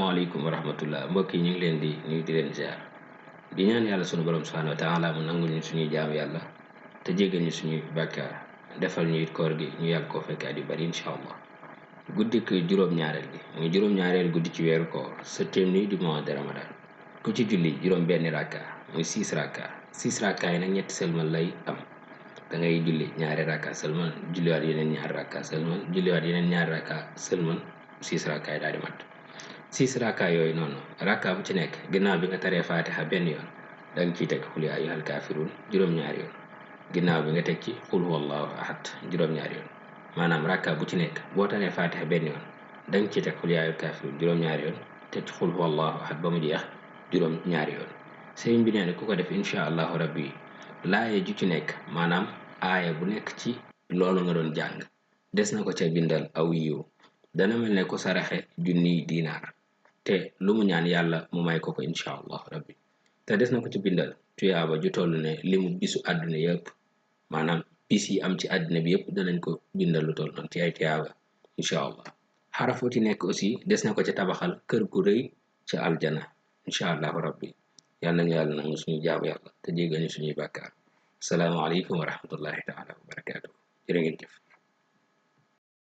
asalaamaaleykum wa rahmatullah mbokk yi ñu ngi leen di nuyu di leen ziar di ñaan yàlla sunu borom subhanahu wa taala mu nangul ñu suñuy jaam yàlla te jéggal ñu suñuy bàkkaar defal ñu it koor gi ñu yàgg koo fekk at yu bari incha allah guddik juróom-ñaareel gi muy juróom-ñaareel guddi ci weeru koor septième nuit du mois de ramadan ku ci julli juróom benn rakka muy 6 rakka yi nag ñetti sëlmal lay am da ngay julli ñaari rakka sëlmal julliwaat yeneen ñaari rakka sëlmal julliwaat yeneen ñaari rakka sëlmal 6 rakka yi daal di mat 6 rakka yooyu noonu rakka bu ci nekk ginnaaw bi nga taree fatiha benn yoon da nga ciy teg xul yaa ayyuhal kaafiruun juróom-ñaari yoon ginnaaw bi nga teg ci xul huwallahu ahad juróom-ñaari yoon maanaam rakka bu ci nekk boo taree fatiha benn yoon da nga ciy teg xul yaa ayyuhal kaafiruun juróom-ñaari yoon teg ci xul huwallahu ahad ba mu jeex juróom-ñaari yoon sëriñ bi nee na ku ko def incha allahu rabbi laaye ju ci nekk maanaam aaya bu nekk ci loolu nga doon jàng des na ko ca bindal aw yiw dana mel ne ko saraxe junniy dinaar te lu mu ñaan yàlla mu may ko ko incha allah rabbi te des na ko ci bindal tuyaaba ju toll ne li mu bisu àdduna yëpp maanaam bis yi am ci àdduna bi yëpp danañ ko bindal lu toll noonu ci ay tuyaaba incha allah xarafu ci nekk aussi des na ko ca tabaxal kër gu rëy ca aljana incha allahu rabbi yàlla nañu yàlla nangu suñu jaamu yàlla te jéggal ñu suñuy bàkkaar asalaamaaleykum wa rahmatullahi taala wa barakaatu jërë ngeen jëf